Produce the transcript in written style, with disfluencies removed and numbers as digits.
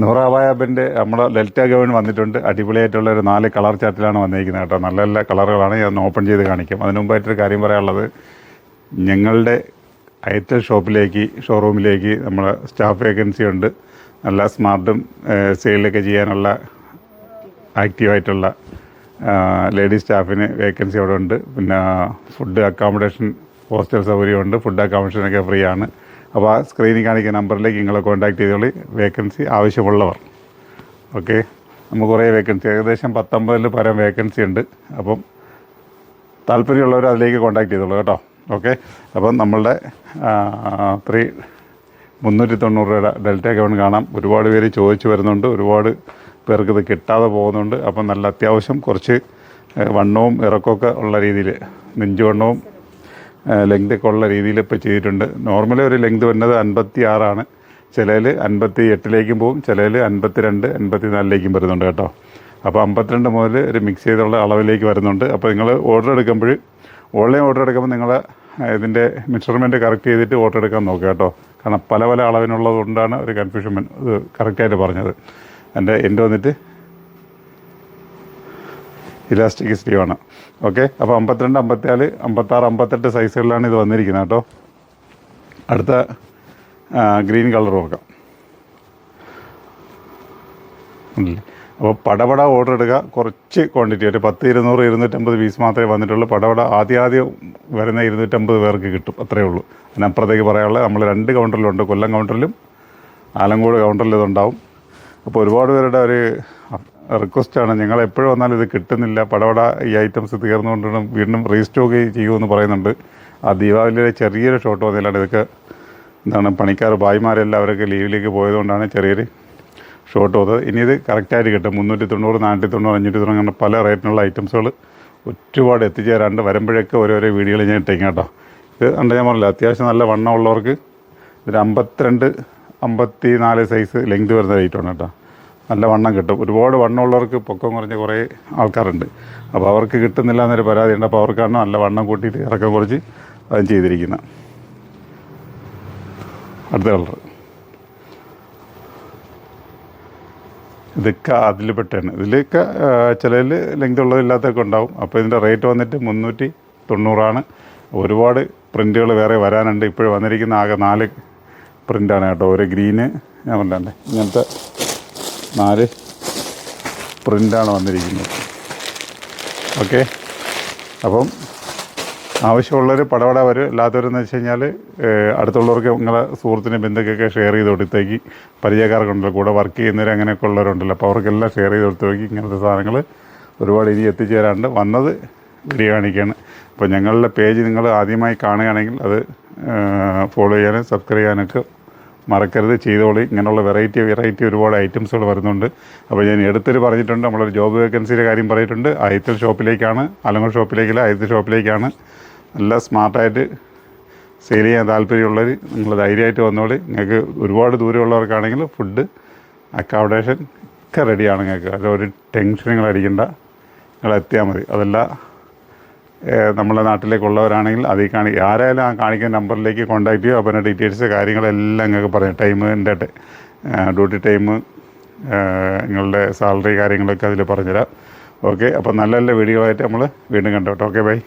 നൂറാബായബിൻ്റെ നമ്മുടെ ഡെൽറ്റ ഗവൺ വന്നിട്ടുണ്ട്. അടിപൊളിയായിട്ടുള്ള ഒരു 4 കളർ ചാർട്ടിലാണ് വന്നിരിക്കുന്നത് കേട്ടോ. നല്ല നല്ല കളറുകളാണ്. ഞാൻ ഓപ്പൺ ചെയ്ത് കാണിക്കാം. അതിനു മുമ്പായിട്ടൊരു കാര്യം പറയാനുള്ളത്, ഞങ്ങളുടെ ഐറ്റൽ ഷോറൂമിലേക്ക് നമ്മുടെ സ്റ്റാഫ് വേക്കൻസി ഉണ്ട്. നല്ല സ്മാർട്ടും സെയിലൊക്കെ ചെയ്യാനുള്ള ആക്റ്റീവായിട്ടുള്ള ലേഡീസ് സ്റ്റാഫിന് വേക്കൻസി അവിടെ ഉണ്ട്. പിന്നെ ഫുഡ് അക്കോമഡേഷൻ ഹോസ്റ്റൽ സൗകര്യമുണ്ട്. ഫുഡ് അക്കോമഡേഷനൊക്കെ ഫ്രീ ആണ്. അപ്പോൾ ആ സ്ക്രീനിൽ കാണിക്കുന്ന നമ്പറിലേക്ക് നിങ്ങളെ കോൺടാക്ട് ചെയ്തോളി, വേക്കൻസി ആവശ്യമുള്ളവർ. ഓക്കെ, നമുക്ക് കുറേ വേക്കൻസി, ഏകദേശം 19 പരം വേക്കൻസി ഉണ്ട്. അപ്പം താല്പര്യമുള്ളവർ അതിലേക്ക് കോൺടാക്ട് ചെയ്തോളൂ കേട്ടോ. ഓക്കെ, അപ്പം നമ്മളുടെ 390 രൂപയുടെ ഡെൽറ്റ ഗവൺ കാണാം. ഒരുപാട് പേര് ചോദിച്ചു വരുന്നുണ്ട്, ഒരുപാട് പേർക്ക് ഇത് കിട്ടാതെ പോകുന്നുണ്ട്. അപ്പം നല്ല അത്യാവശ്യം കുറച്ച് വണ്ണവും ഇറക്കമൊക്കെ ഉള്ള രീതിയിൽ, നെഞ്ചുവണ്ണവും ലെങ്തൊക്കെ ഉള്ള രീതിയിൽ ഇപ്പോൾ ചെയ്തിട്ടുണ്ട്. നോർമലി ഒരു ലെങ്ത് വരുന്നത് 56 ചിലതിൽ 58 പോകും, ചിലതിൽ 52, 54 വരുന്നുണ്ട് കേട്ടോ. അപ്പോൾ 52 മുതൽ ഒരു മിക്സ് ചെയ്തുള്ള അളവിലേക്ക് വരുന്നുണ്ട്. അപ്പോൾ നിങ്ങൾ ഓർഡർ എടുക്കുമ്പോൾ, ഓൺലൈൻ ഓർഡർ എടുക്കുമ്പോൾ നിങ്ങൾ ഇതിൻ്റെ മെഷർമെൻറ്റ് കറക്റ്റ് ചെയ്തിട്ട് ഓർഡർ എടുക്കാൻ നോക്കുക കേട്ടോ. കാരണം പല പല അളവിനുള്ളത് കൊണ്ടാണ് ഒരു കൺഫ്യൂഷൻ ഇത് കറക്റ്റായിട്ട് പറഞ്ഞത്. എൻ്റെ വന്നിട്ട് ഇലാസ്റ്റിക് സ്ലീവാണ്. ഓക്കെ, അപ്പോൾ 52, 54, 56, 58 സൈസുകളിലാണ് ഇത് വന്നിരിക്കുന്നത് കേട്ടോ. അടുത്ത ഗ്രീൻ കളർ നോക്കാം. അപ്പോൾ പടപട ഓർഡർ എടുക്കുക. കുറച്ച് ക്വാണ്ടിറ്റി, ഒരു 10, 200, 250 പീസ് മാത്രമേ വന്നിട്ടുള്ളൂ. പടപട ആദ്യം വരുന്ന 250 പേർക്ക് കിട്ടും, അത്രയേ ഉള്ളൂ. അതിനപ്പുറത്തേക്ക് പറയാനുള്ളത്, നമ്മൾ 2 കൗണ്ടറിലുണ്ട്, കൊല്ലം കൗണ്ടറിലും ആലങ്കോട് കൗണ്ടറിലും ഇതുണ്ടാവും. അപ്പോൾ ഒരുപാട് പേരുടെ ഒരു റിക്വസ്റ്റാണ്, ഞങ്ങൾ എപ്പോഴും വന്നാലും ഇത് കിട്ടുന്നില്ല, പടപട ഈ ഐറ്റംസ് തീർന്നുകൊണ്ടും വീണ്ടും റീസ്റ്റോക്ക് ചെയ്യുമെന്ന് പറയുന്നുണ്ട്. ആ ദീപാവലിയിലെ ചെറിയൊരു ഷോട്ട് വന്നില്ലാണ്ട് ഇതൊക്കെ പണിക്കാർ ഭായിമാരെല്ലാം അവരൊക്കെ ലീവിലേക്ക് പോയതുകൊണ്ടാണ് ചെറിയൊരു ഷോട്ട് വന്നത്. ഇനി ഇത് കറക്റ്റായിട്ട് കിട്ടും. 390, 490, 590 അങ്ങനെ പല റേറ്റിനുള്ള ഐറ്റംസുകൾ ഒരുപാട് എത്തിച്ചേരാണ്ട്. വരുമ്പോഴൊക്കെ ഓരോരോ വീഡിയോകൾ ഞാൻ ഇട്ടേക്കാം കേട്ടോ. ഇത് ഞാൻ പറഞ്ഞില്ല, അത്യാവശ്യം നല്ല വണ്ണമുള്ളവർക്ക് ഒരു 52, 54 സൈസ് ലെങ്ത് വരുന്ന റേറ്റാണ് കേട്ടോ. നല്ല വണ്ണം കിട്ടും. ഒരുപാട് വണ്ണമുള്ളവർക്ക് പൊക്കം കുറഞ്ഞ കുറേ ആൾക്കാരുണ്ട്. അപ്പോൾ അവർക്ക് കിട്ടുന്നില്ല എന്നൊരു പരാതിയുണ്ട്. അപ്പോൾ അവർക്കാണ് നല്ല വണ്ണം കൂട്ടിയിട്ട് ഇറക്കം കുറച്ച് അതും ചെയ്തിരിക്കുന്നത്. അടുത്ത കളർ ഇതൊക്കെ അതിൽ പെട്ടാണ്. ഇതിലൊക്കെ ചിലതിൽ ലെങ്ത് ഉള്ളതില്ലാത്തൊക്കെ ഉണ്ടാവും. അപ്പോൾ ഇതിൻ്റെ റേറ്റ് വന്നിട്ട് 390. ഒരുപാട് പ്രിൻറ്റുകൾ വേറെ വരാനുണ്ട്. ഇപ്പോഴും വന്നിരിക്കുന്ന ആകെ 4 പ്രിൻ്റാണ് കേട്ടോ. ഒരു ഗ്രീന്, ഞാൻ പറഞ്ഞേ ഇങ്ങനത്തെ 4 പ്രിൻ്റാണ് വന്നിരിക്കുന്നത്. ഓക്കെ, അപ്പം ആവശ്യമുള്ളവർ പടപട വരും. അല്ലാത്തവരെന്ന് വെച്ച് കഴിഞ്ഞാൽ അടുത്തുള്ളവർക്ക് നിങ്ങളെ സുഹൃത്തിൻ്റെ ബന്ധുക്കൊക്കെ ഷെയർ ചെയ്ത് കൊടുത്തേക്ക്. പരിചയക്കാർക്കുണ്ടല്ലോ, കൂടെ വർക്ക് ചെയ്യുന്നവർ അങ്ങനെയൊക്കെ ഉള്ളവരുണ്ടല്ലോ. അപ്പോൾ അവർക്കെല്ലാം ഷെയർ ചെയ്ത് കൊടുത്തേക്ക്. ഇങ്ങനത്തെ സാധനങ്ങൾ ഒരുപാട് ഇനി എത്തിച്ചേരാണ്ട് വന്നത് വീഡിയോ കാണിക്കുകയാണ്. അപ്പോൾ ഞങ്ങളുടെ പേജ് നിങ്ങൾ ആദ്യമായി കാണുകയാണെങ്കിൽ അത് ഫോളോ ചെയ്യാനും സബ്സ്ക്രൈബ് ചെയ്യാനൊക്കെ മറക്കരുത്, ചെയ്തോളി. ഇങ്ങനെയുള്ള വെറൈറ്റി ഒരുപാട് ഐറ്റംസുകൾ വരുന്നുണ്ട്. അപ്പോൾ ഞാൻ എടുത്തൊരു പറഞ്ഞിട്ടുണ്ട്, നമ്മളൊരു ജോബ് വേക്കൻസിയുടെ കാര്യം പറഞ്ഞിട്ടുണ്ട്. ഐറ്റൽ ഷോപ്പിലേക്കാണ്, ആലങ്കോട് ഷോപ്പിലേക്കല്ല, ഐറ്റൽ ഷോപ്പിലേക്കാണ്. നല്ല സ്മാർട്ടായിട്ട് സെയിൽ ചെയ്യാൻ താല്പര്യമുള്ളവർ നിങ്ങൾ ധൈര്യമായിട്ട് വന്നോളി. നിങ്ങൾക്ക് ഒരുപാട് ദൂരമുള്ളവർക്കാണെങ്കിൽ ഫുഡ് അക്കോമഡേഷൻ ഒക്കെ റെഡിയാണ് നിങ്ങൾക്ക്. അതിലൊരു ടെൻഷൻ നിങ്ങൾ അടിക്കേണ്ട, നിങ്ങൾ എത്തിയാൽ മതി. അതല്ല നമ്മളെ നാട്ടിലേക്കുള്ളവരാണെങ്കിൽ അതിൽ ആരായാലും ആ കാണിക്കുന്ന നമ്പറിലേക്ക് കോൺടാക്ട് ചെയ്യുക. അപ്പോൾ എൻ്റെ ഡീറ്റെയിൽസ് കാര്യങ്ങളെല്ലാം നിങ്ങൾക്ക് പറയാം. ടൈമിൻ്റെ ഡ്യൂട്ടി ടൈം, നിങ്ങളുടെ സാലറി കാര്യങ്ങളൊക്കെ അതിൽ പറഞ്ഞുതരാം. ഓക്കെ, അപ്പോൾ നല്ല നല്ല വീഡിയോ ആയിട്ട് നമ്മൾ വീണ്ടും കണ്ടോട്ടെ. Okay, by.